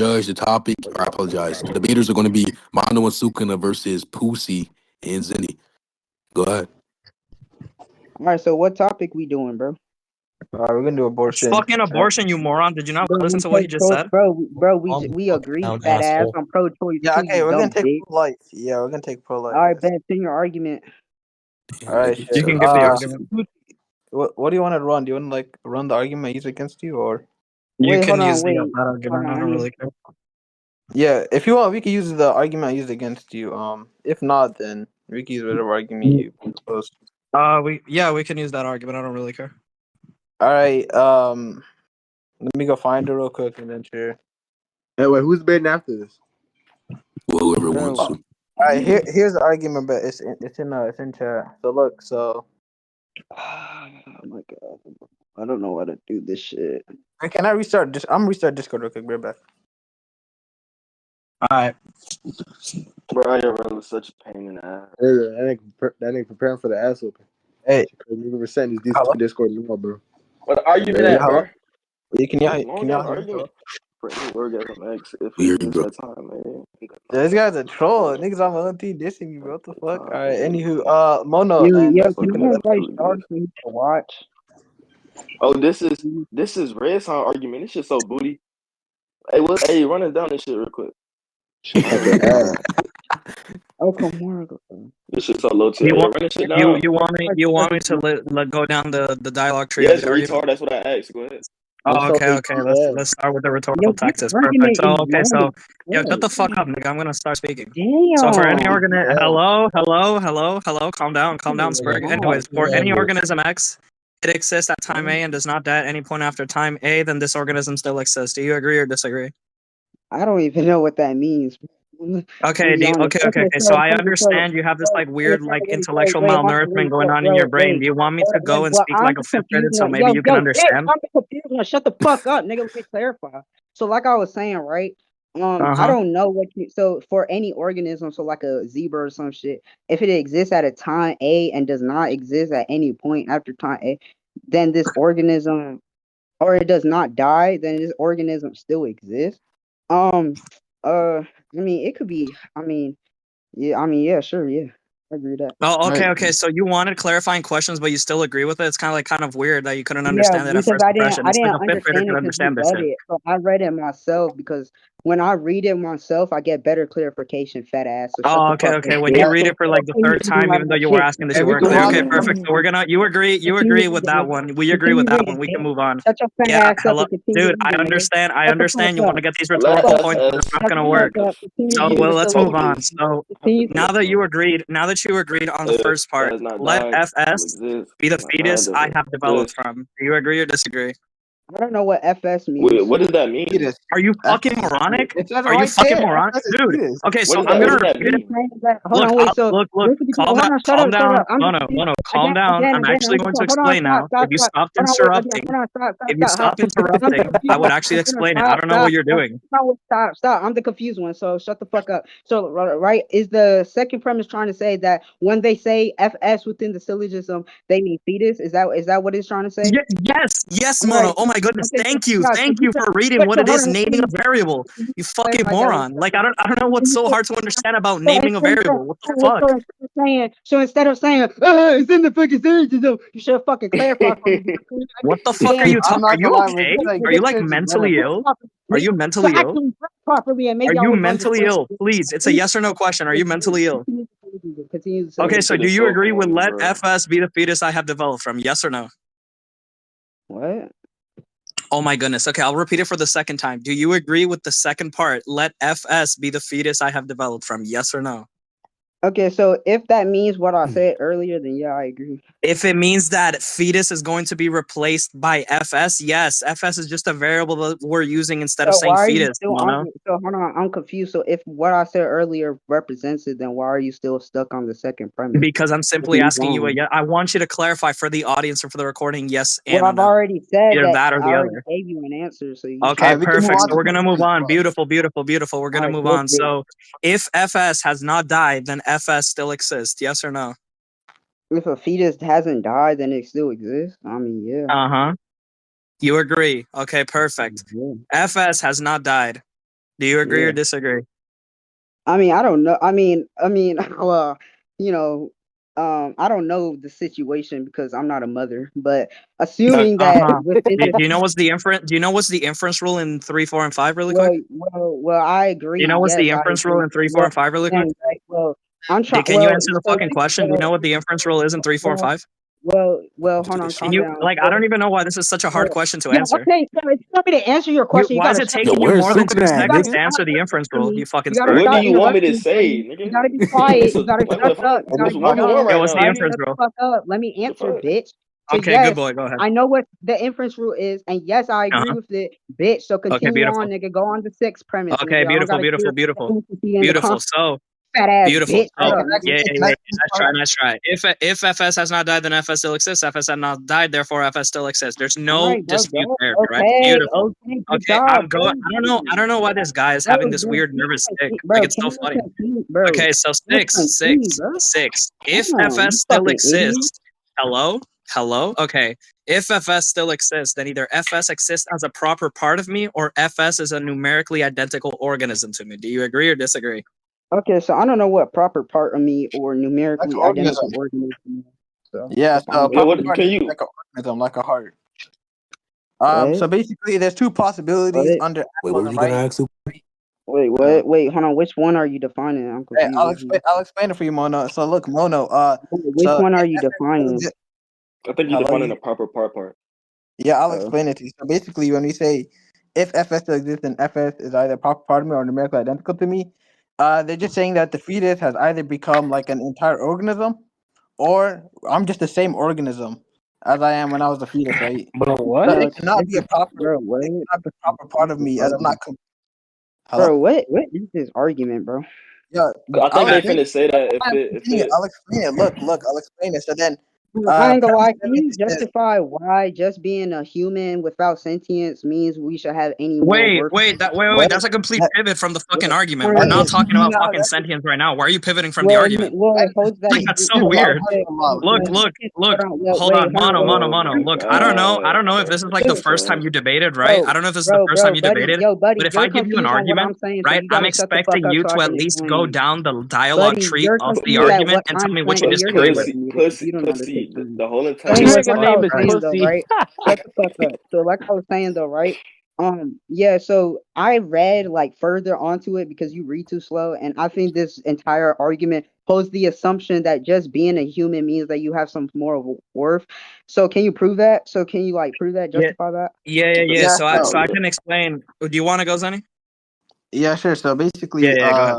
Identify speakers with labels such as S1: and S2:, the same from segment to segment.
S1: Judge, the topic, I apologize. The debaters are going to be Mono and Sukuna versus Pucci and Zeni. Go ahead.
S2: All right, so what topic we doing, bro?
S3: We're gonna do abortion.
S4: Fucking abortion, you moron. Did you not listen to what he just said?
S2: Bro, we agree, fat ass. I'm pro-choice
S3: Yeah,
S2: too,
S3: okay,
S2: you
S3: we're gonna
S2: dumb
S3: take
S2: dick.
S3: pro-life. Yeah, we're gonna take pro-life.
S2: All right, Ben, send your argument.
S3: All right,
S4: You
S3: shit.
S4: can give the argument.
S3: What do you want to run? Do you want to like run the argument used against you, or
S4: You
S2: Wait,
S4: can
S2: hold on,
S4: use
S2: wait.
S4: that argument. I don't really care.
S3: yeah, if you want, we can use the argument used against you. If not, then we can use whatever argument you propose.
S4: We can use that argument. I don't really care.
S3: All right. Let me go find it real quick and then share.
S5: Hey, wait, who's bidding after this?
S1: Whoever wants to.
S3: All right, here's the argument, but it's in chat. So look,
S2: Oh my god, I don't know how to do this shit.
S3: can I restart? I'm restart Discord real quick. Be right back.
S4: All right.
S6: Bro, your brother was such a pain in the ass.
S5: That ain't preparing for the ass open.
S3: Hey,
S5: we were sending this Discord now, bro.
S6: What argument at, bro?
S3: Can y'all
S6: argument? For any orgasm X, if
S1: We hear
S6: it's
S1: you, bro.
S6: that time, man.
S3: This guy's a troll. Niggas on my own team dissing me, bro. What the fuck? Alright, anywho, Mono.
S2: Yo,
S6: can
S2: you invite stars for me to watch?
S6: Oh, this is Red Song argument. This shit so booty. Hey, run us down this shit real quick.
S2: Oh, come on.
S6: This shit so low tier.
S4: You want
S6: you
S4: want me to let go down the dialogue tree?
S6: Yes, retard. That's what I asked. Go ahead.
S4: Oh, okay. Let's start with the rhetorical tactics. Perfect. So, shut the fuck up, nigga. I'm gonna start speaking.
S2: Damn.
S4: So for any organism, hello, calm down, Spurg. Anyways, for any organism X, it exists at time A and does not die at any point after time A, then this organism still exists. Do you agree or disagree?
S2: I don't even know what that means.
S4: Okay. So I understand you have this like weird like intellectual malnourishment going on in your brain. Do you want me to go and speak like a fifth grade so maybe you can understand?
S2: Shut the fuck up, nigga. Let me clarify. So like I was saying, right? I don't know so for any organism, so like a zebra or some shit, if it exists at a time A and does not exist at any point after time A, then this organism, or it does not die, then this organism still exists. I mean, it could be. Yeah, sure, yeah, I agree with that.
S4: Oh, okay. So you wanted clarifying questions, but you still agree with it. It's kind of weird that you couldn't understand it at first impression.
S2: I didn't understand it. So I read it myself because when I read it myself, I get better clarification. Fat ass. So
S4: okay. When you read it for like the third time, even though you were asking this, you weren't clear. Okay, perfect. So we're gonna. You agree with that one. We agree with that one. We can move on.
S2: Shut your fat ass
S4: hello,
S2: up
S4: dude. I understand. You want to get these rhetorical points, but it's not gonna work. So let's move on. So now that you agreed on the first part, let FS be the fetus I have developed from. Do you agree or disagree?
S2: I don't know what FS means.
S6: Wait, what does that mean?
S4: Are you fucking moronic? Are you fucking moronic? Dude, okay, so I'm gonna repeat it. Look, calm down. No, calm down. I'm actually going to explain now. If you stopped interrupting, I would actually explain it. I don't know what you're doing.
S2: Stop. I'm the confused one, so shut the fuck up. So, right, is the second premise trying to say that when they say FS within the syllogism, they mean fetus? Is that what it's trying to say?
S4: Yes, Mono. Oh my goodness, thank you for reading what it is naming a variable. You fucking moron. Like I don't know what's so hard to understand about naming a variable. What the fuck?
S2: So instead of saying it's in the fucking syllogism, you should fucking clarify.
S4: What the fuck are you talking? Are you okay? Are you like mentally ill? Are you mentally ill? Are you mentally ill? Please, it's a yes or no question. Are you mentally ill? Okay, so do you agree with let FS be the fetus I have developed from? Yes or no?
S2: What?
S4: Oh my goodness. Okay, I'll repeat it for the second time. Do you agree with the second part? Let FS be the fetus I have developed from. Yes or no?
S2: Okay, so if that means what I said earlier, then yeah, I agree.
S4: If it means that fetus is going to be replaced by FS, yes. FS is just a variable that we're using instead of saying fetus.
S2: So hold on, I'm confused. So if what I said earlier represents it, then why are you still stuck on the second premise?
S4: Because I'm simply asking you. I want you to clarify for the audience or for the recording. Yes and
S2: I've already said
S4: either that or the other.
S2: I gave you an answer. So
S4: okay, perfect. So we're gonna move on. Beautiful. We're gonna move on. So if FS has not died, then FS still exists. Yes or no?
S2: If a fetus hasn't died, then it still exists. I mean, yeah.
S4: You agree. Okay, perfect.
S2: Yeah.
S4: FS has not died. Do you agree
S2: Yeah.
S4: or disagree?
S2: I mean, I don't know. Well, you know, I don't know the situation because I'm not a mother, but assuming that within
S4: Do
S2: the
S4: you know what's the inference? Do you know what's the inference rule in 3, 4, and 5? Really quick.
S2: I
S4: Do
S2: agree.
S4: you know what's the
S2: Yes, I
S4: inference rule
S2: agree.
S4: in 3, 4,
S2: Well,
S4: and 5? Really quick.
S2: right, well, I'm trying.
S4: Can you
S2: Well,
S4: answer the
S2: so
S4: fucking question? Do you know what the inference rule is in 3, 4, and 5?
S2: well, hold on,
S1: This
S4: Can
S2: calm
S1: shit.
S4: you
S2: down.
S4: like? I don't even know why this is such a hard
S2: Well,
S4: question to
S2: yeah,
S4: answer.
S2: okay. So if you want me to answer your question, you
S4: Why is
S2: gotta
S4: it
S2: shut
S1: Yo,
S2: up.
S4: taking you
S1: where's
S4: more than 2
S1: Sukuna at,
S2: You gotta
S4: seconds
S1: nigga?
S4: to
S2: stop
S4: answer the inference
S2: interrupting
S4: rule?
S2: me.
S4: You fucking
S2: You gotta
S4: scrub.
S6: What do
S2: stop
S6: you want me to
S2: interrupting
S6: say,
S2: me. You
S6: nigga?
S2: gotta be quiet. You gotta
S6: Like
S2: shut
S6: what the
S2: up.
S6: fuck?
S2: You gotta
S6: It's
S2: be
S6: 1-1
S4: Yeah,
S6: right
S4: what's
S6: now,
S4: the
S2: quiet.
S6: nigga.
S4: inference
S2: Shut the
S4: rule?
S2: fuck up. Let me
S6: The
S2: answer,
S6: fuck?
S2: bitch. So
S4: Okay, good
S2: yes,
S4: boy. Go ahead.
S2: I know what the inference rule is, and yes, I agree
S4: Uh-huh.
S2: with it, bitch. So
S4: Okay,
S2: continue on,
S4: beautiful.
S2: nigga. Go on the sixth premise,
S4: Okay,
S2: nigga. I don't
S4: beautiful,
S2: gotta
S4: beautiful,
S2: hear
S4: beautiful,
S2: the in the
S4: beautiful. So
S2: fat ass
S4: beautiful.
S2: bitch.
S3: Hey,
S2: Shut
S4: So
S2: up,
S3: can I
S2: nigga.
S4: yeah,
S3: can
S4: yeah,
S3: I
S4: yeah.
S3: finish
S4: Nice
S3: my
S4: try, nice try. If FS has not died, then FS still exists. FS has not died, therefore FS still exists. There's
S2: All
S4: no
S2: right, bro.
S4: dispute
S2: Go.
S4: there, right?
S2: Okay,
S4: Beautiful.
S2: okay. Good
S4: Okay,
S2: job,
S4: I'm
S2: bro.
S4: going. I don't know why this guy is
S2: Bro,
S4: having this
S2: bro,
S4: weird
S2: can you
S4: nervous tick.
S2: continue,
S4: Like
S2: bro?
S4: it's
S2: Can
S4: so
S2: you
S4: funny.
S2: continue, bro?
S4: Okay, so
S2: Let's
S4: six,
S2: continue,
S4: six,
S2: bro.
S4: six. If
S2: Damn, you
S4: FS still
S2: fucking idiot.
S4: exists, hello, hello. Okay, if FS still exists, then either FS exists as a proper part of me, or FS is a numerically identical organism to me. Do you agree or disagree?
S2: Okay, so I don't know what proper part of me or
S3: like an
S2: numerically
S3: organism?
S2: identical organism is. So
S3: Yeah,
S2: that's fine
S3: so
S2: with
S6: Yeah,
S3: proper
S6: what
S2: me.
S3: part
S6: can
S3: is
S6: you?
S3: like an organism, like a heart.
S2: What?
S3: So basically, there's two possibilities
S2: What?
S3: under
S1: Wait, what were
S3: animalism,
S1: you gonna
S3: right?
S1: ask?
S2: Wait,
S3: Uh,
S2: what? Wait, hold on. Which one are you defining? I'm
S3: hey,
S2: confused. Which one?
S3: I'll explain it for you, Mono. So look, Mono.
S2: Which
S3: So
S2: one are
S3: if
S2: you
S3: FS still
S2: defining?
S3: exists,
S6: I think you
S3: hello,
S6: defining
S3: you.
S6: the proper part.
S3: Yeah, I'll
S2: Oh,
S3: explain it to you. So basically, when we say if FS still exists, then FS is either proper part of me or numerically identical to me. They're just saying that the fetus has either become like an entire organism, or I'm just the same organism as I am when I was a fetus, right?
S4: Bro,
S3: So
S4: what?
S2: bro,
S3: it cannot
S2: this
S3: be a
S2: is,
S3: proper,
S2: bro. What?
S3: it cannot be a proper part of me as I'm not.
S2: Bro,
S3: Hello.
S2: what is this argument, bro?
S3: Yeah,
S6: I think
S3: I'll
S6: they
S3: explain.
S6: finna say that if
S3: I'm
S6: it
S3: explaining it. I'll explain it. Look, I'll explain it. So then,
S2: I ain't gonna
S3: premise
S2: lie. Can you
S3: limits is
S2: justify why just being a human without sentience means we should have any moral
S4: Wait,
S2: worth?
S4: wait, wait.
S3: wait.
S4: That's a complete
S3: That,
S4: pivot from the fucking
S3: wait,
S4: argument. We're
S3: that
S4: not
S3: is
S4: talking about
S3: not
S4: fucking
S3: that is,
S4: sentience right now. Why are you pivoting from the
S2: Well,
S4: argument?
S3: that
S2: it holds that.
S4: Like that's so
S3: is
S4: weird.
S3: love.
S4: Look, look, look.
S2: Hold on, well,
S4: Hold
S2: wait,
S4: on,
S2: hold on,
S4: mono,
S2: wait.
S4: mono,
S6: Oh
S4: mono.
S6: my
S4: Look, I don't know if this is like the
S2: Dude,
S4: first time you debated, right? I
S2: bro,
S4: don't know if this is the first time you
S2: buddy,
S4: debated,
S2: yo,
S4: but
S2: buddy,
S4: if I
S2: you're
S4: give you an
S2: confused on what I'm
S4: argument,
S2: saying, so
S4: right,
S2: you
S4: I'm
S2: gotta shut the fuck
S4: expecting
S2: up
S4: you
S2: so I
S4: to at
S2: can
S4: least
S2: explain
S4: go
S2: it.
S4: down the dialogue
S2: Buddy,
S4: tree
S2: you're
S4: of the
S2: confused at
S4: argument
S2: what
S4: and tell
S2: I'm
S4: me which you
S2: saying, and you're
S4: disagree
S2: not
S4: with.
S2: getting it.
S6: pussy,
S2: You don't
S6: pussy.
S2: understand.
S6: The whole
S2: So,
S6: entire
S4: Jesus
S2: anyways,
S7: Nigga
S2: like I
S7: name
S2: was
S7: is
S4: Christ.
S2: saying though,
S7: Pussy.
S2: right? Shut the fuck up. So, like I was saying though, right? Yeah. So I read like further onto it because you read too slow, and I think this entire argument posed the assumption that just being a human means that you have some moral worth. So, can you prove that? So, can you like prove that,
S4: Yeah,
S2: justify that?
S4: yeah.
S3: Yeah,
S4: So
S3: so
S4: I can explain. Do you want to go, Zenny?
S3: yeah, sure. So
S4: Yeah,
S3: basically,
S4: yeah. Go ahead.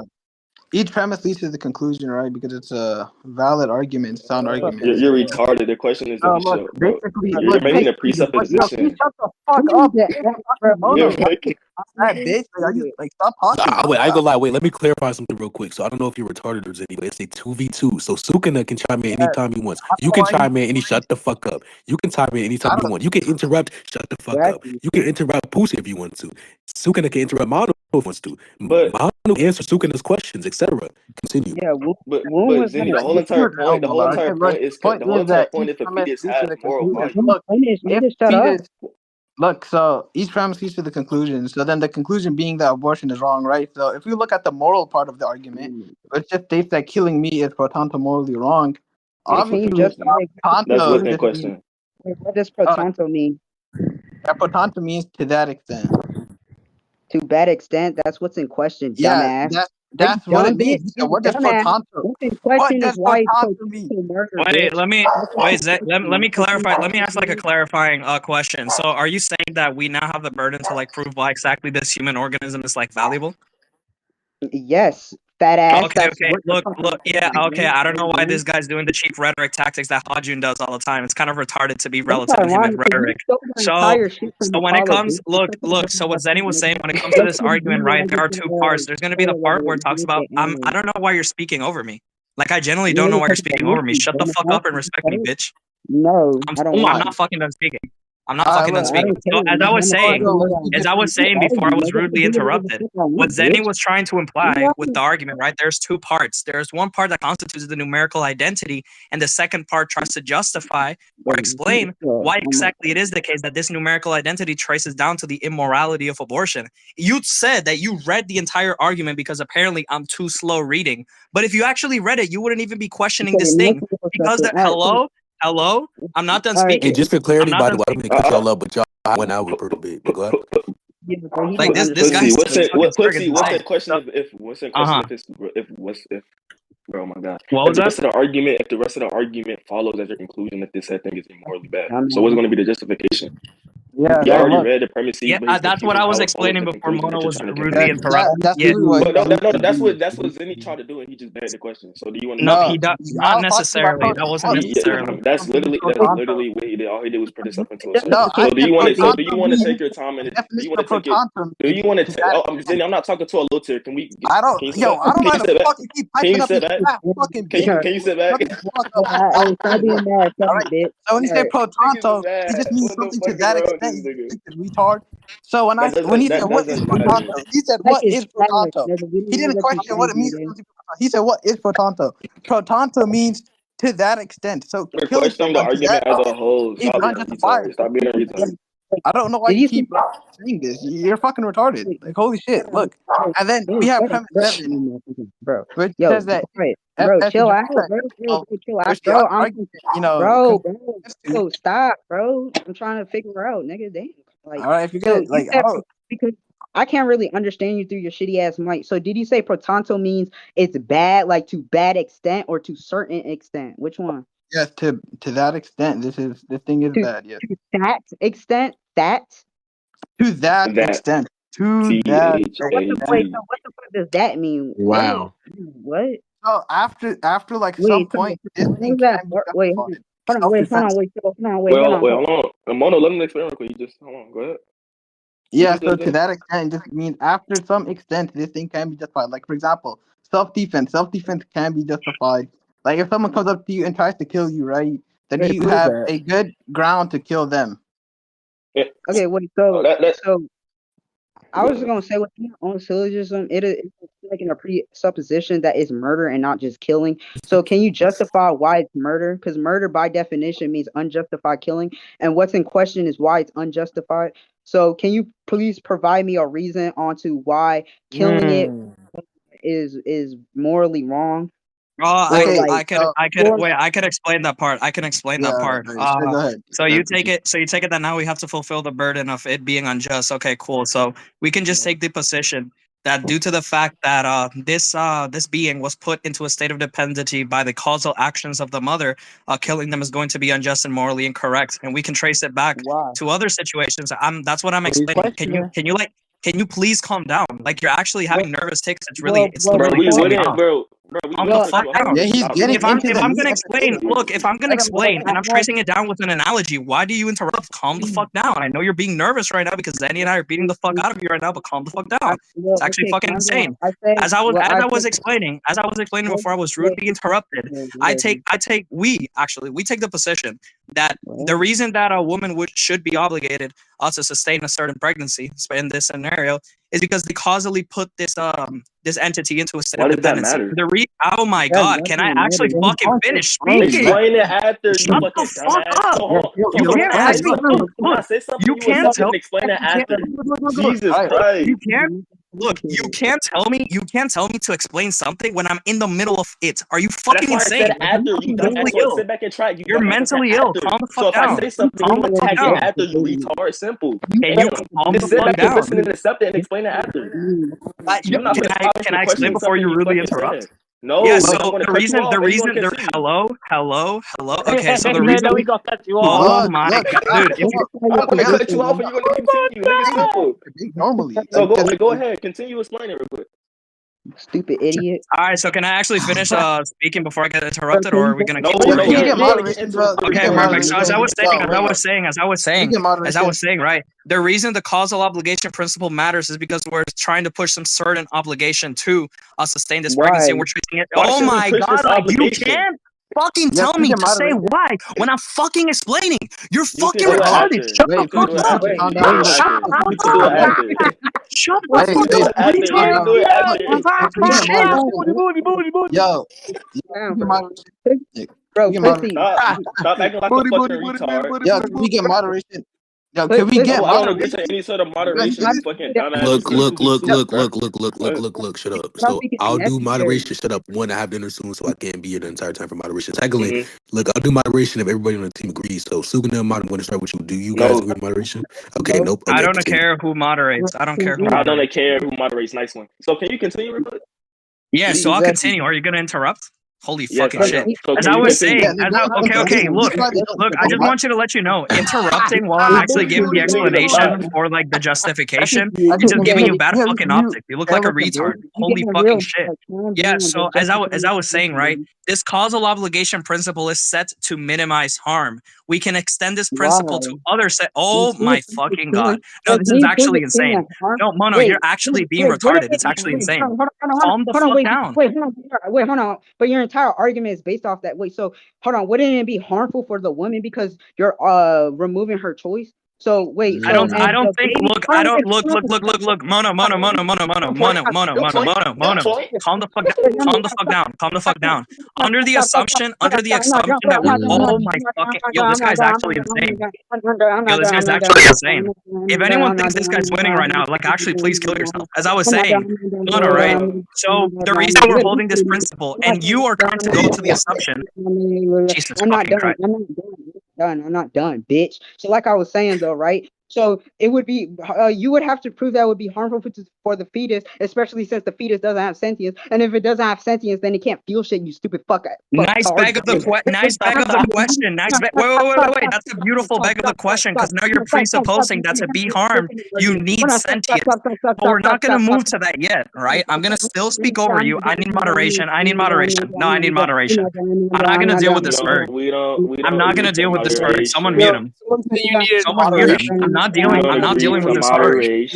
S3: each premise leads to the conclusion, right? Because it's a valid argument, sound
S2: Fuck
S3: argument.
S6: You're
S2: up.
S6: retarded. The question is,
S3: No,
S6: if you should, bro.
S3: look,
S6: You're making a
S3: basically, yo, can you
S6: presupposition.
S3: shut the fuck up, bitch? Fucking
S6: You're
S3: mono, why
S6: making.
S3: that bitch? Like, are you like stop talking,
S1: Nah,
S3: bro?
S1: wait, I ain't gonna lie. Wait, let me clarify something real quick. So I don't know if you're retarded or Zeni, but it's a 2v2. So Sukuna can chime in
S3: I
S1: anytime he wants.
S3: don't
S1: You
S3: know
S1: can
S3: why you.
S1: chime in any shut the fuck up. You can chime in anytime
S3: I
S1: you
S3: don't.
S1: want. You can interrupt, shut the fuck up.
S2: Exactly.
S1: You can interrupt Pussy if you want to. Sukuna can interrupt Mono if he wants to.
S6: But
S1: Mono answer Sukuna's questions, etc. Continue.
S2: Yeah.
S6: but
S2: Womb was
S6: Zenny,
S2: gonna
S6: the
S3: Like,
S6: whole
S3: you
S6: entire
S3: heard
S6: point, the whole
S3: Elmo,
S6: entire
S3: okay, look,
S6: point is
S3: point
S6: the whole
S3: is
S6: entire
S3: that
S6: point.
S3: each
S6: If a
S3: premise
S6: fetus
S3: leads to
S6: has
S3: the
S6: moral
S3: conclusion.
S2: Let
S6: value,
S2: me finish.
S3: If
S2: Nigga, shut up.
S3: fetus, look, so each premise leads to the conclusion. So then the conclusion being that abortion is wrong, right? So if you look at the moral part of the argument, it just states that killing me is pro tanto morally wrong.
S2: Wait, can you
S3: Obviously,
S2: just wait,
S6: that's
S3: tanto
S6: within
S3: just means
S6: question.
S2: what does pro tanto mean?
S3: pro tanto means to that extent.
S2: To that extent, that's what's in question,
S3: Yeah,
S2: dumbass. Are you
S3: that's what
S2: dumb,
S3: it means.
S2: bitch?
S3: So
S2: You
S3: what does pro
S2: dumbass.
S3: tanto?
S2: What's in
S3: What
S2: question is
S3: does pro
S2: why it's so
S3: tanto mean?
S2: murder,
S4: Wait,
S2: bitch.
S4: wait, let me clarify. Let me ask like a
S2: Yes,
S4: clarifying question. So, are you saying that we now have the burden to like prove why exactly this human organism is like valuable?
S2: fat ass.
S4: Okay,
S2: That's
S4: okay.
S2: what the
S4: Look,
S2: fuck
S4: look. Yeah, okay. I don't know why this guy's doing the cheap rhetoric tactics that Hajun does all the time. It's kind of retarded to be
S2: That's
S4: relative to him in
S2: ironic because you
S4: rhetoric.
S2: stole the
S4: So,
S2: entire shit from
S4: so when it
S2: Apollo,
S4: comes,
S2: bitch. You
S4: look,
S2: took the
S4: look.
S2: whole
S4: So what
S2: fucking
S4: Zenny was saying
S2: nigga.
S4: when it comes to
S2: Go
S4: this
S2: to the
S4: argument,
S2: demon
S4: right? There
S2: language
S4: are two parts. There's going to be the part where it talks about. I don't know why you're speaking over me. Like I genuinely don't know why you're speaking over me. Shut the fuck up and respect me, bitch.
S2: No,
S4: I'm
S2: I don't
S4: I'm
S2: want to.
S4: not fucking done speaking. I'm not fucking done speaking. So as I was saying before I was rudely interrupted, what Zeni was trying to imply with the argument, right? There's two parts. There's one part that constitutes the numerical identity, and the second part tries to justify or explain why exactly it is the case that this numerical identity traces down to the immorality of abortion. You said that you read the entire argument because apparently I'm too slow reading. But if you actually read it, you wouldn't even be questioning this thing. Because hello, I'm not done speaking.
S1: Hey, just for clarity, by the way, I don't mean to cut y'all up, but y'all went out a little bit. But go ahead.
S4: Like this guy.
S6: What's that question? If bro, my God.
S4: What was that?
S6: If the rest of the argument follows as your conclusion that this thing is immorally bad, so what's going to be the justification?
S3: Yeah,
S6: you already read the premise.
S4: Yeah, that's what I was explaining before Mono was rudely interrupted.
S6: That's what Zeni tried to do, and he just begged the question. So do you want to?
S4: No, he does not necessarily. That wasn't necessarily.
S6: That's literally what he did. All he did was put himself into a circle. So do you want to take your time and do you want to take it? Do you want to? Zeni, I'm not talking to a little tier. Can we?
S3: I don't want to fucking keep piping up this fucking bitch.
S6: Can you sit back?
S3: So when he said pro tanto, he just means something to that extent. Retard. So when he said what is pro tanto, he said what is pro tanto. He didn't question what it means. He said what is pro tanto. Pro tanto means to that extent. So killing someone the argument as a whole is unjustified. Stop being a retard. I don't know why you keep saying this. You're fucking retarded. Like holy shit! Look, and then we have premise 7, bro, which says that.
S2: Bro, chill out, bro. Chill out, bro. Bro, stop, bro. I'm trying to figure out, nigga. Damn. Like,
S3: all right, if you get like,
S2: because I can't really understand you through your shitty ass mic. So, did you say pro tanto means it's bad, like to bad extent, or to certain extent? Which one?
S3: Yes, to that extent. This thing is bad. Yes.
S2: To that extent, that.
S3: To that extent. To that.
S2: So what the fuck does that mean?
S5: Wow.
S2: What?
S3: So after like some point, this thing can be
S2: wait, hold on.
S6: Mono, let me explain real quick. You just hold on. Go ahead.
S3: Yeah, so to that extent, it just means after some extent, this thing can be justified. Like, for example, self-defense. Self-defense can be justified. Like, if someone comes up to you and tries to kill you, right, then you have a good ground to kill them.
S6: Yeah.
S2: Okay, wait, so I was just gonna say with on syllogism, it's making a presupposition that it's murder and not just killing. So can you justify why it's murder? Because murder by definition means unjustified killing, and what's in question is why it's unjustified. So can you please provide me a reason onto why killing it is morally wrong?
S4: Oh, I could explain that part. I can explain that part.
S3: Go ahead.
S4: So you take it that now we have to fulfill the burden of it being unjust. Okay, cool. So we can just take the position that due to the fact that this being was put into a state of dependency by the causal actions of the mother, killing them is going to be unjust and morally incorrect, and we can trace it back to other situations. That's what I'm explaining. Can you please calm down? Like you're actually having nervous tics. It's really
S6: bro.
S3: Yeah, he's getting
S4: if I'm gonna explain, and I'm tracing it down with an analogy, why do you interrupt? Calm the fuck down. I know you're being nervous right now because Zeni and I are beating the fuck out of you right now, but calm the fuck down. It's actually fucking insane. As I was explaining before I was rudely interrupted, we take the position that the reason that a woman should be obligated to sustain a certain pregnancy in this scenario is because they causally put this entity into a state of dependency. Oh my god, can I actually fucking finish speaking?
S6: Explain it after.
S4: Shut the fuck up. You can't ask me. You can't tell me.
S6: Explain it after. Jesus Christ.
S4: You can't. Look, you can't tell me to explain something when I'm in the middle of it. Are you fucking insane?
S6: Sit back and try.
S4: You're mentally ill. Calm the fuck down.
S6: So if I say something, you attack it after you retard. Simple.
S4: Can you calm the fuck down?
S6: Listen and accept it and explain it after.
S4: Can I explain before you really interrupt?
S6: No.
S4: Yeah. So the reason. Hello. Okay. So the reason we got cut you off. Oh my god, dude!
S6: I'm gonna cut you off and you're gonna continue.
S3: Normally.
S6: So go ahead. Continue explaining real quick.
S2: Stupid idiot.
S4: All right, so can I actually finish speaking before I get interrupted, or are we gonna keep Okay, perfect. So as I was saying, right? The reason the causal obligation principle matters is because we're trying to push some certain obligation to sustain this pregnancy, and we're treating it. Oh my god! Like you can't. fucking tell me to say why when I'm fucking explaining? You're fucking
S6: do it
S4: retarded.
S6: after.
S4: Shut
S6: You
S4: the
S6: can do it
S4: fuck up.
S6: after. You can do it
S4: Shut
S6: after.
S4: the
S6: You can do it
S4: fuck up.
S6: after.
S4: Shut
S6: You
S4: the
S6: can
S4: fuck
S6: do
S4: up.
S6: it after. You can do it after.
S3: Yo,
S2: Bro,
S3: we get
S2: pussy.
S6: Stop acting like a fucking retard.
S3: Yo, can we get moderation? Yo,
S2: Put-
S3: can we
S2: put-
S3: get
S6: I don't agree to
S3: moderation?
S6: any sort of
S3: Yo,
S6: moderation, you fucking dumbass.
S1: Look,
S6: Just
S1: look,
S6: do
S1: look,
S6: soup,
S1: look,
S6: bro.
S1: look, look, look, look, look, look. Shut up.
S2: I don't
S1: So
S2: think it's
S1: I'll do
S2: necessary.
S1: moderation. Shut up. One, I have dinner soon, so I can't be here the entire time for moderation. Secondly,
S6: Mhm.
S1: look, I'll do moderation if everybody on the team agrees. So Sukuna and Mono, I'm going to start with you. Do you guys agree with moderation? Okay,
S2: No.
S1: nope.
S4: I
S1: Okay,
S4: don't
S1: continue.
S4: care who moderates. I don't care who
S6: I don't
S4: moderates.
S6: care who moderates. Nice one. So can you continue real quick?
S4: Yeah, so I'll
S2: Exactly.
S4: continue. Are you gonna interrupt? Holy
S6: Yes,
S4: fucking
S6: I
S4: shit.
S6: am. So
S4: As
S6: can
S4: I
S6: you
S4: was
S6: continue?
S4: saying, okay, look, I just want you to let you know, interrupting while I'm actually giving the explanation or like the justification is just giving you bad fucking optics. You look like a retard. Holy fucking shit. Yeah, so as I was saying, right, this causal obligation principle is set to minimize harm. We can extend this principle to other oh my fucking god. No, this is actually insane. No, Mono, you're actually being retarded. It's actually insane. Calm the fuck down.
S2: Hold on. But your entire argument is based off that. Wait, so hold on. Wouldn't it be harmful for the woman because you're removing her choice? So wait,
S1: No,
S2: so
S1: no.
S4: I don't
S2: the
S4: think.
S2: baby-
S4: Look, I don't look. Mono. Calm the fuck down. Calm the fuck down. Calm the fuck down. Under the assumption that we. Oh my fucking. Yo, this guy's actually insane. Yo, this guy's actually insane. If anyone thinks this guy's winning right now, like, actually, please kill yourself. As I was saying, Mono, right? So the reason we're holding this principle, and you are trying to go to the assumption. Jesus
S2: I'm not
S4: fucking
S2: done.
S4: Christ.
S2: I'm not done, bitch. So like I was saying though, right? So it would be you would have to prove that would be harmful for the fetus, especially since the fetus doesn't have sentience. And if it doesn't have sentience, then it can't feel shit. You stupid fuck.
S4: Nice bag of the question. Nice bag of the question. Wait. That's a beautiful bag of the question because now you're presupposing that to be harmed, you need sentience. But we're not gonna move to that yet, right? I'm gonna still speak over you. I need moderation. No, I need moderation. I'm not gonna deal with this bird. I'm not gonna deal with this bird. Someone mute him. Someone mute him. I'm not dealing with this bird.
S1: Hey,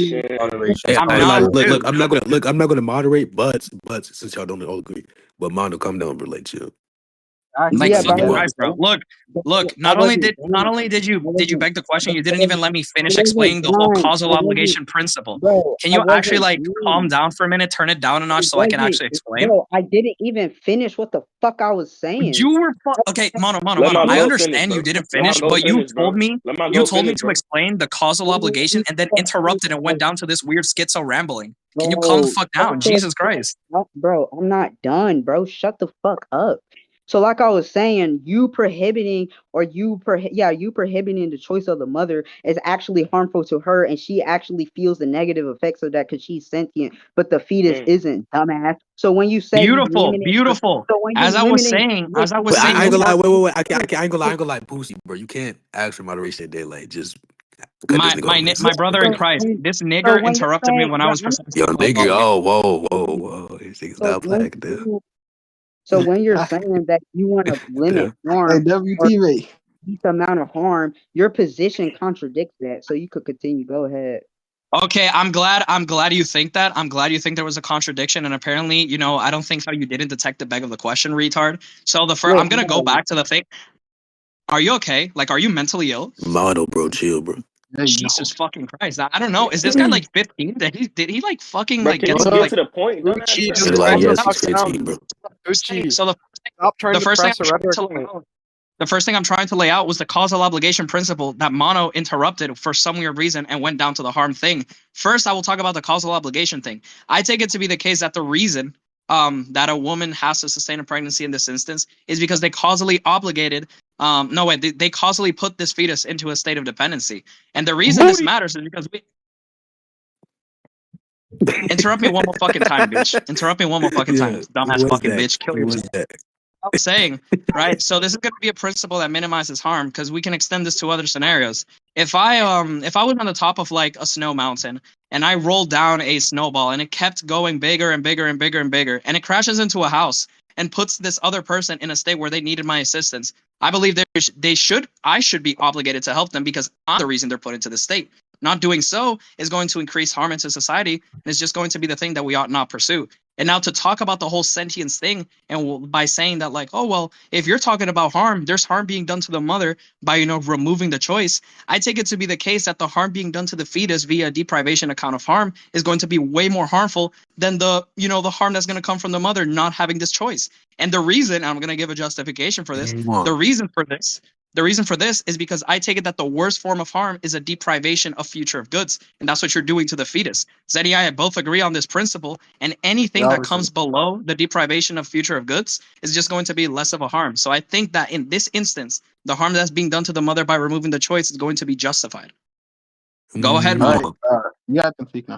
S4: I'm
S1: hey,
S4: not.
S1: like,
S4: Dude.
S1: I'm not gonna moderate, but since y'all don't all agree, but Mono, come down, bro. Like, chill.
S4: Like
S2: Yeah,
S4: fucking
S2: but-
S4: Christ, bro. Look. Not only did you beg the question, you didn't even let me finish explaining the whole causal obligation principle. Can you actually like calm down for a minute, turn it down a notch so I can actually explain?
S2: Bro, I didn't even finish what the fuck I was saying.
S4: You were okay, Mono. I understand you didn't finish, but you told me to explain the causal obligation and then interrupted and went down to this weird schizo rambling. Can you calm the fuck down? Jesus Christ.
S2: Bro, I'm not done, bro. Shut the fuck up. So like I was saying, you prohibiting the choice of the mother is actually harmful to her, and she actually feels the negative effects of that because she's sentient, but the fetus isn't, dumbass. So when you say
S4: beautiful. As I was saying,
S1: I ain't gonna lie. Wait. I ain't gonna lie, Pussy, bro. You can't ask for moderation today. Like, just cut this nigga off.
S4: My brother in Christ, this nigger interrupted me when I was presenting.
S1: Yo, nigga. Oh, whoa. These niggas not playing there.
S2: So when you're saying that you want to limit harm,
S3: WT
S2: least amount of harm, your position contradicts that. So you could continue. Go ahead.
S4: Okay, I'm glad you think that. I'm glad you think there was a contradiction, and apparently, I don't think how you didn't detect the beg of the question, retard. So I'm gonna go back to the thing. Are you okay? Like, are you mentally ill?
S1: Mono, bro, chill, bro.
S4: Jesus fucking Christ! I don't know. Is this guy like 15? Did he like fucking
S6: Bro,
S4: like
S6: can
S4: get
S6: you
S4: to
S6: get to the point? Don't ask
S1: He's
S6: that.
S1: like, yes, he's 15, bro.
S4: So the first thing I'm trying to lay out was the causal obligation principle that Mono interrupted for some weird reason and went down to the harm thing. First, I will talk about the causal obligation thing. I take it to be the case that the reason that a woman has to sustain a pregnancy in this instance is because they causally obligated. They causally put this fetus into a state of dependency. And the reason this matters is because we. Interrupt me one more fucking time, bitch. Interrupt me one more fucking time, dumbass fucking bitch. Kill yourself. I was saying, right? So this is going to be a principle that minimizes harm because we can extend this to other scenarios. If I was on the top of like a snow mountain and I rolled down a snowball and it kept going bigger and bigger and bigger and bigger and it crashes into a house and puts this other person in a state where they needed my assistance, I believe I should be obligated to help them because I'm the reason they're put into this state. Not doing so is going to increase harm into society and is just going to be the thing that we ought not pursue. And now to talk about the whole sentience thing, and by saying that like, oh well, if you're talking about harm, there's harm being done to the mother by removing the choice. I take it to be the case that the harm being done to the fetus via deprivation account of harm is going to be way more harmful than the the harm that's going to come from the mother not having this choice. And the reason, I'm going to give a justification for this, the reason for this is because I take it that the worst form of harm is a deprivation of future of goods, and that's what you're doing to the fetus. Zeddy and I both agree on this principle, and anything that comes below the deprivation of future of goods is just going to be less of a harm. So I think that in this instance, the harm that's being done to the mother by removing the choice is going to be justified. Go ahead, Mo.
S3: You guys can speak now.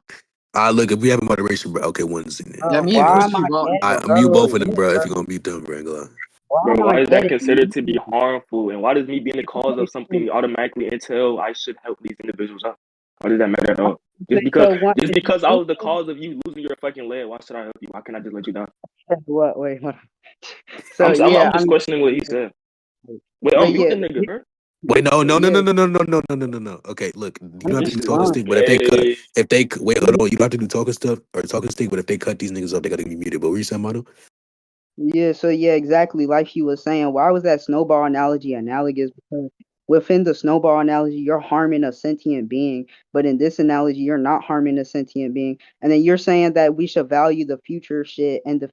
S1: Look, if we have a moderation, bro. Okay, one second.
S3: Yeah, me
S2: why
S3: and
S2: am I
S1: I mute both of them, bro. If you're gonna mute them, bro.
S6: Bro, why is that considered to be harmful? And why does me being the cause of something automatically entail I should help these individuals out? Why does that matter at all? Just because I was the cause of you losing your fucking leg, why should I help you? Why can't I just let you down?
S2: What? Wait.
S6: So I'm just questioning what he said. Wait, I'm mute the nigga, bro.
S1: Wait, no. Okay, look, you don't have to do talking stick, but if they wait, hold on, you don't have to do talking stuff or talking stick, but if they cut these niggas up, they gotta be muted. But what you saying, Mono?
S2: Yeah, so yeah, exactly. Like he was saying, why was that snowball analogy analogous? Because within the snowball analogy, you're harming a sentient being, but in this analogy, you're not harming a sentient being. And then you're saying that we should value the future shit, and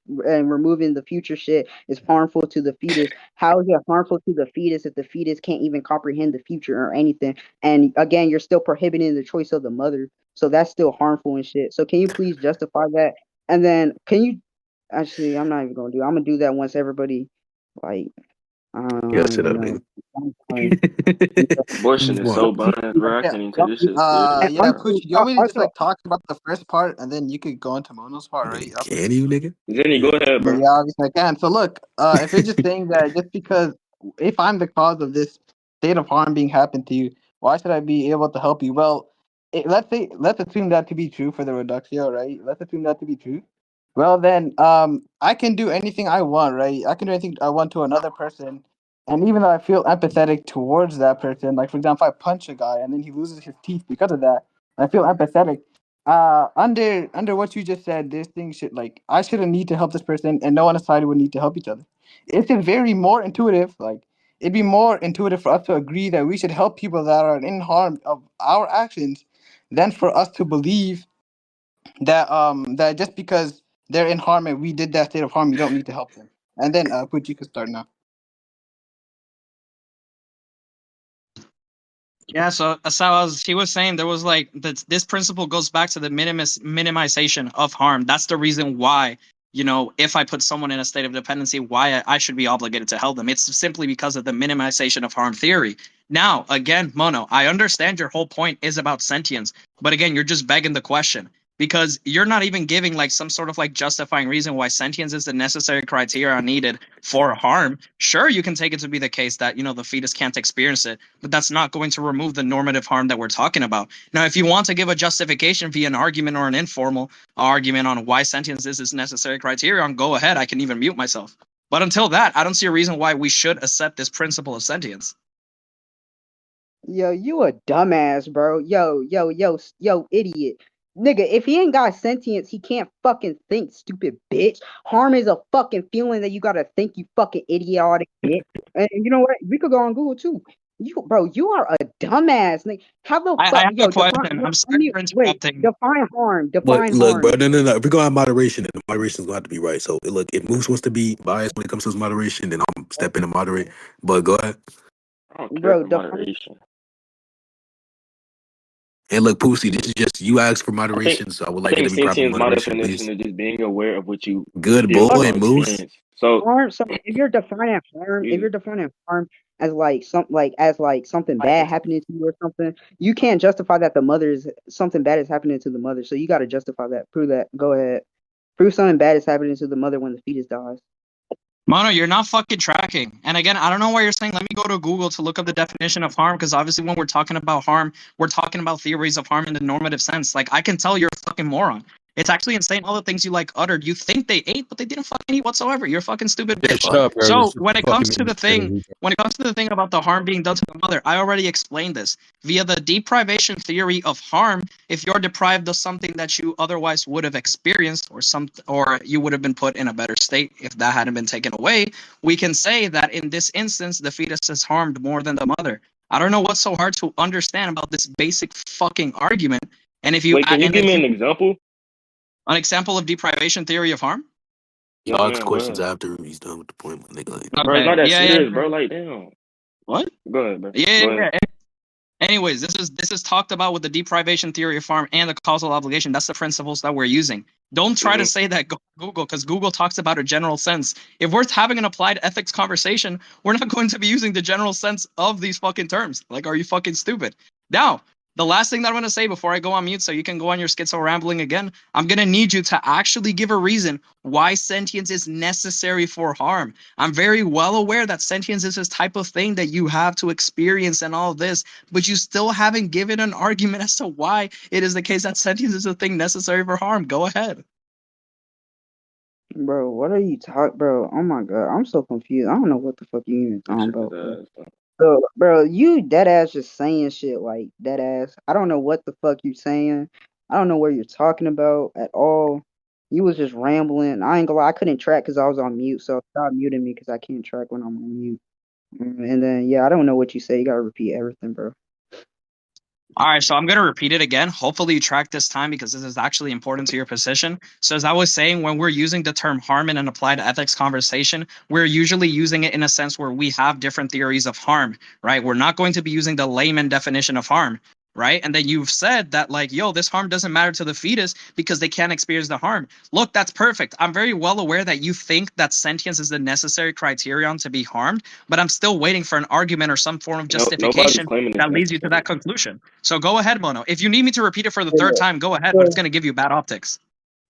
S2: removing the future shit is harmful to the fetus. How is it harmful to the fetus if the fetus can't even comprehend the future or anything? And again, you're still prohibiting the choice of the mother, so that's still harmful and shit. So can you please justify that? And then can you? Actually, I'm not even gonna do. I'm gonna do that once everybody, like, I don't know.
S6: Abortion is so bad, bro. I can't even take this shit serious.
S3: Yeah, Pucci, do you want me to just like talk about the first part and then you could go into Mono's part, right?
S1: Can you, nigga?
S6: Zeni, go ahead, bro.
S3: Yeah, obviously I can. So look, if you're just saying that just because if I'm the cause of this state of harm being happened to you, why should I be able to help you? Well, let's assume that to be true for the reductio, right? Let's assume that to be true. Well, then, I can do anything I want, right? I can do anything I want to another person, and even though I feel empathetic towards that person, like for example, if I punch a guy and then he loses his teeth because of that, I feel empathetic. Under what you just said, this thing should like I shouldn't need to help this person, and no one aside would need to help each other. It's just very more intuitive. Like it'd be more intuitive for us to agree that we should help people that are in harm of our actions, than for us to believe that just because they're in harm and we did that state of harm, you don't need to help them. And then Put, you can start now.
S4: Yeah, so as he was saying, there was like this principle goes back to the minimization of harm. That's the reason why, if I put someone in a state of dependency, why I should be obligated to help them. It's simply because of the minimization of harm theory. Now, again, Mono, I understand your whole point is about sentience, but again, you're just begging the question, because you're not even giving like some sort of like justifying reason why sentience is the necessary criteria needed for harm. Sure, you can take it to be the case that the fetus can't experience it, but that's not going to remove the normative harm that we're talking about. Now, if you want to give a justification via an argument or an informal argument on why sentience is this necessary criterion, go ahead. I can even mute myself. But until that, I don't see a reason why we should accept this principle of sentience.
S2: Yo, you a dumbass, bro. Yo, idiot. Nigga, if he ain't got sentience, he can't fucking think, stupid bitch. Harm is a fucking feeling that you gotta think, you fucking idiotic bitch. And you know what? We could go on Google too. You are a dumbass. Nigga. How the fuck?
S4: I have a question. I'm sorry for interrupting.
S2: Define harm.
S1: Look,
S2: harm.
S1: bro, no. If we're going to have moderation, then the moderation is going to have to be right. So, look, if Moose wants to be biased when it comes to his moderation, then I'm stepping to moderate. But go ahead.
S6: I don't care for moderation.
S1: And look, Pussy, this is just you asked for moderation, so I would like it to be proper moderation, please.
S6: Is just being aware of what you
S1: good boy, Moose.
S2: So if you're defining harm as like something bad happening to you or something, you can't justify that something bad is happening to the mother. So you got to justify that. Prove that. Go ahead. Prove something bad is happening to the mother when the fetus dies.
S4: Mono, you're not fucking tracking. And again, I don't know why you're saying, let me go to Google to look up the definition of harm, because obviously when we're talking about harm, we're talking about theories of harm in the normative sense. Like, I can tell you're a fucking moron. It's actually insane all the things you like uttered. You think they ate, but they didn't fucking eat whatsoever. You're a fucking stupid bitch.
S1: Shut up, bro.
S4: So when it comes to the thing about the harm being done to the mother, I already explained this. Via the deprivation theory of harm, if you're deprived of something that you otherwise would have experienced or you would have been put in a better state if that hadn't been taken away, we can say that in this instance, the fetus is harmed more than the mother. I don't know what's so hard to understand about this basic fucking argument. And if you
S6: Wait, can you give me an example?
S4: An example of deprivation theory of harm?
S1: Y'all ask questions after he's done with the point. Nigga, like,
S6: bro, it's not that serious, bro. Like, damn.
S4: What?
S6: Go ahead, bro.
S4: Yeah. Anyways, this is talked about with the deprivation theory of harm and the causal obligation. That's the principles that we're using. Don't try to say that Google, because Google talks about a general sense. If we're having an applied ethics conversation, we're not going to be using the general sense of these fucking terms. Like, are you fucking stupid? Now, the last thing that I'm going to say before I go on mute so you can go on your schizo rambling again, I'm going to need you to actually give a reason why sentience is necessary for harm. I'm very well aware that sentience is this type of thing that you have to experience and all this, but you still haven't given an argument as to why it is the case that sentience is a thing necessary for harm. Go ahead.
S2: Bro, what are you talking, bro? Oh my god, I'm so confused. I don't know what the fuck you even talking about, bro. Bro, you dead ass just saying shit like dead ass. I don't know what the fuck you saying. I don't know what you're talking about at all. You was just rambling. I ain't gonna lie, I couldn't track because I was on mute, so stop muting me because I can't track when I'm on mute. And then yeah, I don't know what you say. You gotta repeat everything, bro.
S4: All right, so I'm going to repeat it again. Hopefully you track this time because this is actually important to your position. So as I was saying, when we're using the term harm in an applied ethics conversation, we're usually using it in a sense where we have different theories of harm, right? We're not going to be using the layman definition of harm, right? And then you've said that like, yo, this harm doesn't matter to the fetus because they can't experience the harm. Look, that's perfect. I'm very well aware that you think that sentience is the necessary criterion to be harmed, but I'm still waiting for an argument or some form of justification that leads you to that conclusion. So go ahead, Mono. If you need me to repeat it for the third time, go ahead, but it's going to give you bad optics.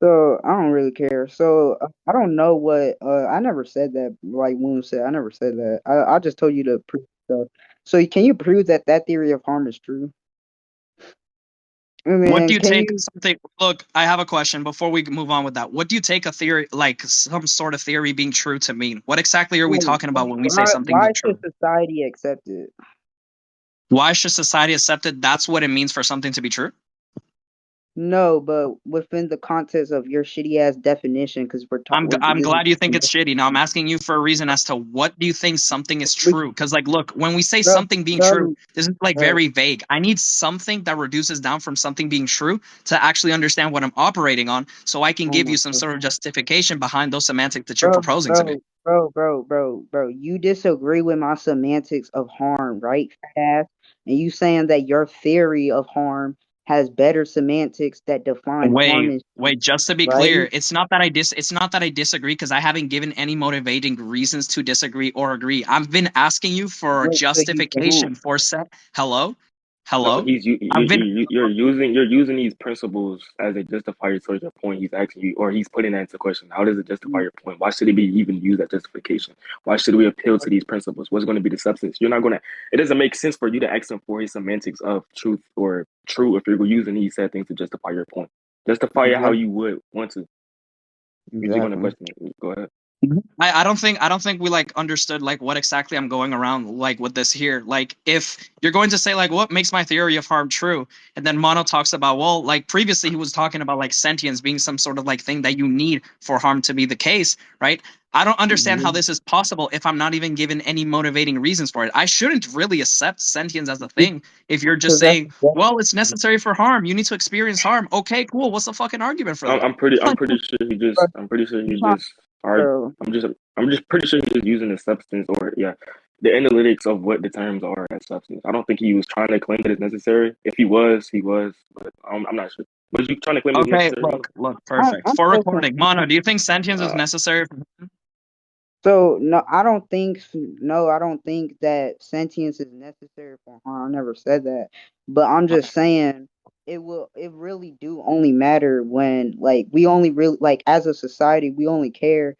S2: So I don't really care. So I don't know what I never said that. Like Woon said, I never said that. I just told you to prove stuff. So can you prove that that theory of harm is true? And
S4: What do
S2: then
S4: you
S2: can
S4: take
S2: you?
S4: something? Look, I have a question before we move on with that. What do you take a theory, like some sort of theory being true to mean? What exactly are we talking about when we say something being true?
S2: Why should society accept it?
S4: Why should society accept it? That's what it means for something to be true?
S2: No, but within the context of your shitty ass definition, because we're talking.
S4: I'm glad you think it's shitty. Now I'm asking you for a reason as to what do you think something is true? Because like, look, when we say something being true, this is like very vague. I need something that reduces down from something being true to actually understand what I'm operating on, so I can give you some sort of justification behind those semantics that you're proposing to me.
S2: Bro, you disagree with my semantics of harm, right, fat ass? And you saying that your theory of harm has better semantics that define harm and
S4: Wait, just to be clear, it's not that I disagree because I haven't given any motivating reasons to disagree or agree. I've been asking you for a justification for set. Hello?
S6: No, you're using these principles as a justifier towards your point. He's asking you, or he's putting that into question. How does it justify your point? Why should it be even used as justification? Why should we appeal to these principles? What's going to be the substance? You're not going to. It doesn't make sense for you to ask him for his semantics of truth or true if you're using these said things to justify your point. Justify it how you would want to. If you're going to question it, go ahead.
S4: I don't think we like understood like what exactly I'm going around like with this here. Like if you're going to say like what makes my theory of harm true, and then Mono talks about, well, like previously he was talking about like sentience being some sort of like thing that you need for harm to be the case, right? I don't understand how this is possible if I'm not even given any motivating reasons for it. I shouldn't really accept sentience as a thing if you're just saying, well, it's necessary for harm. You need to experience harm. Okay, cool. What's the fucking argument for that?
S6: I'm pretty sure he just I'm just pretty sure he's just using the substance or the analytics of what the terms are as substance. I don't think he was trying to claim that it's necessary. If he was, but I'm not sure. Was you trying to claim it's necessary?
S4: Look, perfect. For recording, Mono, do you think sentience is necessary?
S2: So no, I don't think that sentience is necessary for harm. I never said that, but I'm just saying it really do only matter when like we only really like as a society we only care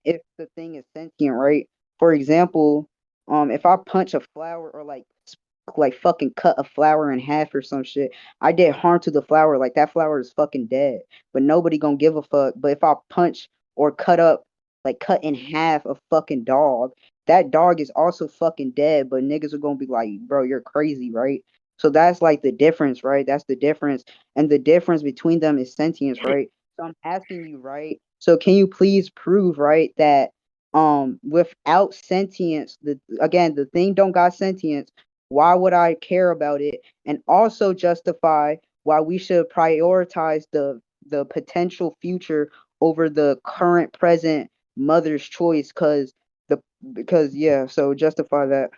S2: if the thing is sentient, right? For example, if I punch a flower or like like fucking cut a flower in half or some shit. I did harm to the flower. Like that flower is fucking dead. But nobody gonna give a fuck. But if I punch or cut in half a fucking dog, that dog is also fucking dead. But niggas are gonna be like, bro, you're crazy, right? So that's like the difference, right? That's the difference. And the difference between them is sentience, right? So I'm asking you, right? So can you please prove, right, that without sentience, the thing don't got sentience, why would I care about it? And also justify why we should prioritize the potential future over the current present mother's choice, because yeah, so justify that.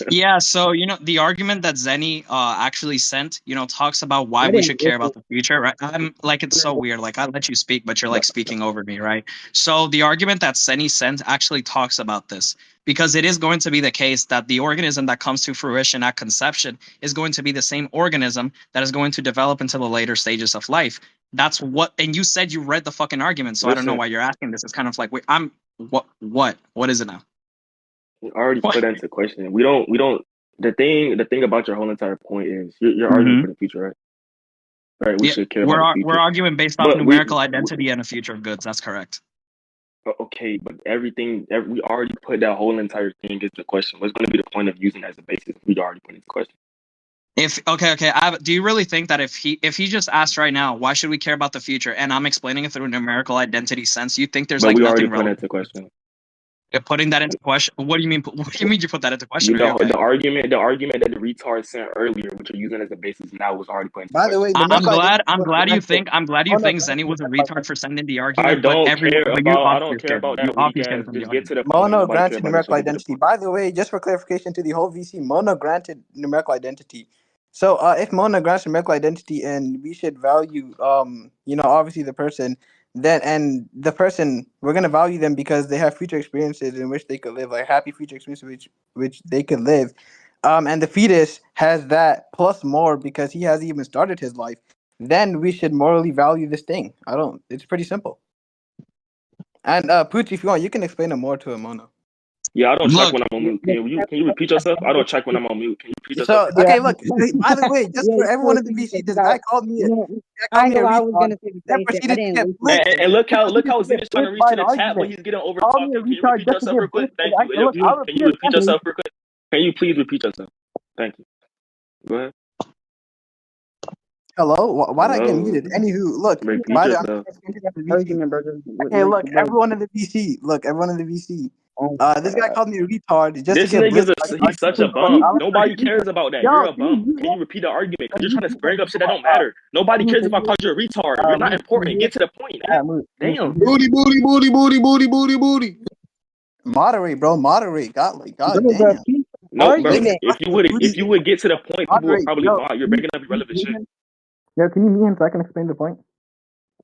S4: Yeah, so the argument that Zeni actually sent, talks about why
S2: I
S4: we
S2: didn't
S4: should care about
S2: listen.
S4: the future, right? I'm like, it's so weird. Like, I let you speak, but you're like speaking over me, right? So the argument that Zeni sent actually talks about this because it is going to be the case that the organism that comes to fruition at conception is going to be the same organism that is going to develop into the later stages of life. That's what, and you said you read the fucking argument, so I don't know
S6: Listen,
S4: why you're asking this. It's kind of like, wait, what is it now?
S6: we already
S4: What?
S6: put that into question. We don't. The thing about your whole entire point is you're arguing
S4: Mm-hmm.
S6: for the future, right? Right. We
S4: Yeah,
S6: should care about the
S4: we're
S6: future,
S4: arguing based off
S6: but
S4: numerical identity and a future of goods. That's correct.
S6: okay, but we already put that whole entire thing into question. What's going to be the point of using that as a basis? We already put it into question.
S4: If okay, do you really think that if he just asked right now, why should we care about the future, and I'm explaining it through a numerical identity sense, you think there's
S6: But
S4: like
S6: we already
S4: nothing
S6: put it
S4: relevant?
S6: into question.
S4: You're putting that into question? What do you mean? What do you mean you put that into question?
S6: You
S4: Are you
S6: know,
S4: okay?
S6: the argument that the retard sent earlier, which you're using as a basis now, was already put into
S3: By the
S6: question.
S3: way,
S4: I'm
S3: numerical
S4: glad.
S3: identity
S4: I'm
S3: was
S4: glad you
S3: granted.
S4: think. I'm glad you
S3: Oh no,
S4: think Zeni was a
S3: numerical
S4: retard for sending the
S6: I
S4: argument. But
S6: don't
S4: everyone,
S6: care
S4: but you
S6: about. I don't care
S4: obfuscated
S6: about
S4: him. You
S6: that
S4: obfuscated
S6: weak
S4: from the
S6: Just get to
S4: argument.
S6: the point.
S3: Mono
S6: Nobody care
S3: granted
S6: about that
S3: numerical
S6: shit. Get to the
S3: identity.
S6: point.
S3: By the way, just for clarification to the whole VC, Mono granted numerical identity. So if Mono grants numerical identity and we should value obviously the person, then and the person we're gonna value them because they have future experiences in which they could live, like happy future experiences which they could live. And the fetus has that plus more because he hasn't even started his life, then we should morally value this thing. It's pretty simple. And Pooch, if you want, you can explain it more to him, Mono.
S6: Yeah, I don't check
S4: Look,
S6: when I'm on mute. Can you repeat yourself? I don't check when I'm on mute. Can you repeat yourself?
S3: So
S2: Yeah,
S3: okay, look. By the way, just for everyone in the VC, this guy called me. Guy
S2: I
S3: called
S2: ain't
S3: me a
S2: gonna lie, I was
S3: retard.
S2: gonna say the
S3: Then
S2: same thing. I
S3: proceeded to
S2: didn't
S3: get
S2: listen.
S3: blitzed.
S6: And look
S3: Then
S6: how
S3: proceeded to
S6: Zen
S3: get
S6: is trying to
S3: blitzed
S6: reach
S3: by
S6: to
S3: an
S6: the chat, but
S3: argument.
S6: he's getting over
S3: Called me a
S6: talking. Can you
S3: retard
S6: repeat
S3: just to
S6: yourself
S3: get
S6: real quick?
S3: blitzed.
S6: Thank you.
S3: Look, I'll
S6: Can
S3: repeat
S6: you
S3: it
S6: repeat
S3: again.
S6: yourself real quick? Can you please repeat yourself? Thank you. Go ahead.
S3: Hello, why did I get
S6: Hello.
S3: muted? Anywho, look.
S6: Repeat
S3: By the
S6: yourself.
S3: VC.
S2: Argument, bro. Just
S3: Okay, look,
S2: bro.
S3: everyone in the VC. Look, everyone in the VC.
S2: Oh
S3: This
S2: my
S3: guy
S2: god.
S3: called me a retard just to
S6: This
S3: get
S6: nigga's
S3: blitzed by an
S6: he's such a
S3: argument. Look,
S6: bum.
S3: I'll
S6: Nobody
S3: explain.
S6: cares about that. You're
S3: Yo,
S6: a
S3: can you
S6: bum.
S3: mute
S6: Can
S3: him?
S6: you repeat the argument? Because
S3: Can
S6: you're
S3: you
S6: trying to
S3: mute him?
S6: bring up shit that don't matter.
S3: Can
S6: Nobody
S3: you
S6: cares
S3: mute
S6: about
S3: him?
S6: because you're a retard. You're not important. Get to the point, nigga. Damn.
S5: Booty, booty, booty, booty, booty, booty, booty.
S3: Moderate, bro. Moderate. God
S2: Bro,
S3: damn.
S6: No, bro.
S3: Niggas
S2: argument.
S6: If you would get to the point, people would
S3: moderate.
S6: probably
S3: Yo,
S6: mod. You're
S3: can
S6: bringing up
S3: you
S6: irrelevant
S3: mute
S6: shit.
S3: him? Yo, can you mute him so I can explain the point?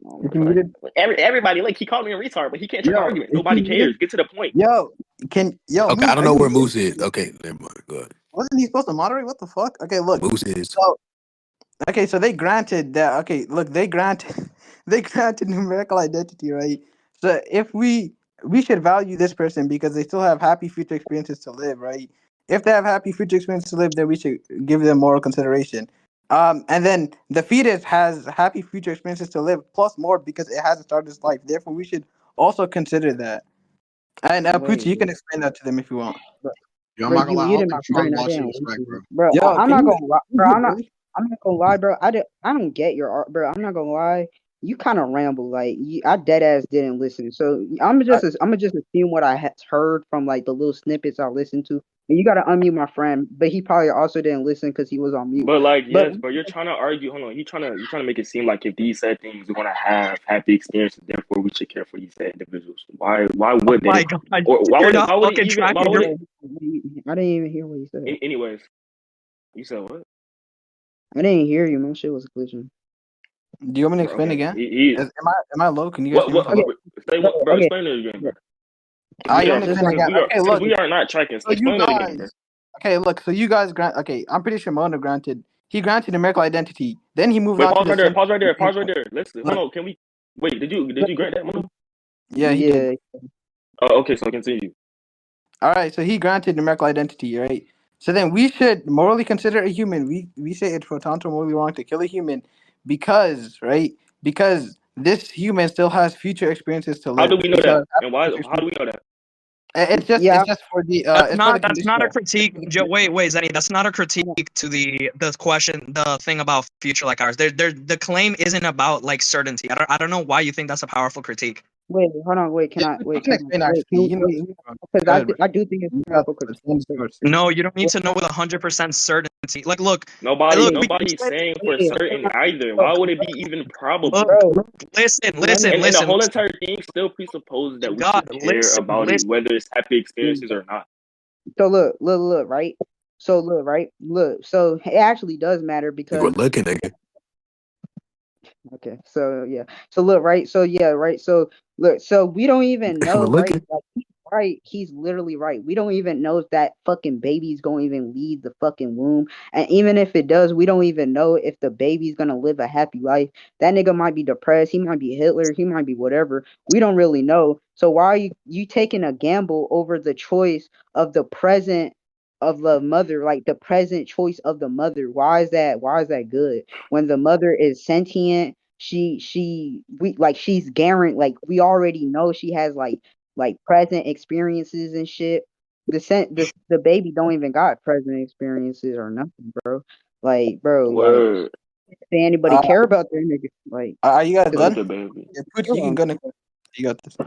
S2: Oh
S3: Is
S2: my
S3: he
S2: god.
S3: muted?
S6: Everybody, like, he called me a retard, but he can't check the
S3: Yo,
S6: argument.
S3: is he
S6: Nobody
S3: muted?
S6: cares. Get to the point.
S3: Yo,
S1: Okay, I
S3: Moose,
S1: don't
S3: are
S1: know
S3: you
S1: where
S3: muted?
S1: Moose is. Okay, never mind. Go ahead.
S3: Wasn't he supposed to moderate? What the fuck? Okay, look.
S1: Moose is.
S3: So, so they granted that. Okay, look, they granted, they granted numerical identity, right? So if we should value this person because they still have happy future experiences to live, right? If they have happy future experiences to live, then we should give them moral consideration. And then the fetus has happy future experiences to live plus more because it hasn't started its life. Therefore, we should also consider that. And Poochie, you can explain that to them if you want.
S5: Yo, I'm
S2: Bro,
S5: not
S2: you
S5: gonna lie, all
S2: muted my
S5: control
S2: friend. I
S5: watch
S2: didn't
S5: respect, bro.
S2: listen. Bro,
S3: Yo,
S2: I'm
S3: can
S2: not
S3: you?
S2: gonna lie, bro. I'm not gonna lie, bro. I don't get your art, bro. I'm not gonna lie. You kind of ramble, like I dead ass didn't listen. So I'm just assume what I had heard from like the little snippets I listened to. And you gotta unmute my friend, but he probably also didn't listen because he was on mute.
S6: But like,
S2: But
S6: yes, but you're trying to argue. Hold on, you're trying to make it seem like if these said things, we're gonna have happy experiences. Therefore, we should care for these said individuals. Why would they?
S4: my God,
S6: Or
S4: you're not
S6: why would it
S4: fucking
S6: even? Why
S4: tracking.
S6: would
S4: You're
S6: it?
S2: I didn't even hear what he said.
S6: Anyways, you said what?
S2: I didn't hear you. My shit was glitching.
S3: Do you want me to
S6: Bro,
S3: explain
S6: okay,
S3: again?
S6: he
S3: Am I low? Can you guys hear me?
S6: what?
S2: Okay,
S3: Hello?
S6: Say what, bro?
S2: okay.
S6: Explain it again, bro.
S3: You want me to explain again? Okay,
S6: Because
S3: look.
S6: we are not tracking.
S3: So you
S6: Explain it again, bro.
S3: guys. Okay, look. So you guys grant. Okay, I'm pretty sure Mona granted. He granted numerical identity. Then he moved
S6: Wait,
S3: on to
S6: pause
S3: the
S6: right there.
S3: sentence.
S6: Pause right there. Pause right there. Listen, hold
S3: Look,
S6: on. Can we? Wait, did you grant that, Mono?
S3: yeah, he did.
S2: Yeah.
S6: Oh, okay. So continue.
S3: All right, so he granted numerical identity, right? So then we should morally consider a human. We say it's protanto morally wrong to kill a human because, right? Because this human still has future experiences to live.
S6: How do we know that? And why? How do we know that?
S3: It's just for the
S4: that's not a critique. Wait, Zeni, that's not a critique to the question, the thing about future like ours. The claim isn't about like certainty. I don't know why you think that's a powerful critique.
S2: Wait, hold on. Wait, can I? Wait, can
S3: explain
S2: I? Wait,
S3: actually.
S2: because I do think it's powerful critique.
S4: No, you don't need to know with 100% certainty. Like, look,
S6: Nobody's saying for certain either. Why would it be even probable?
S4: Look, listen.
S6: And the whole entire thing still presupposes that we should care about it, whether it's happy experiences or not.
S2: So look, right? So look, right? Look, so it actually does matter because
S1: we're looking, nigga.
S2: Okay, so yeah, so look, right? So yeah, right? So look, so we don't even know, right? Like, he's right. He's literally right. We don't even know if that fucking baby's gonna even leave the fucking womb, and even if it does, we don't even know if the baby's gonna live a happy life. That nigga might be depressed. He might be Hitler. He might be whatever. We don't really know. So why are you taking a gamble over the choice of the present of the mother, like the present choice of the mother? Why is that good when the mother is sentient? She's guaranteed, like we already know she has like present experiences and shit. The baby don't even got present experiences or nothing, bro. Like, bro,
S6: Word.
S2: like, does anybody care about their nigga? Like,
S3: are you guys done?
S6: The baby.
S3: You can go. You got this.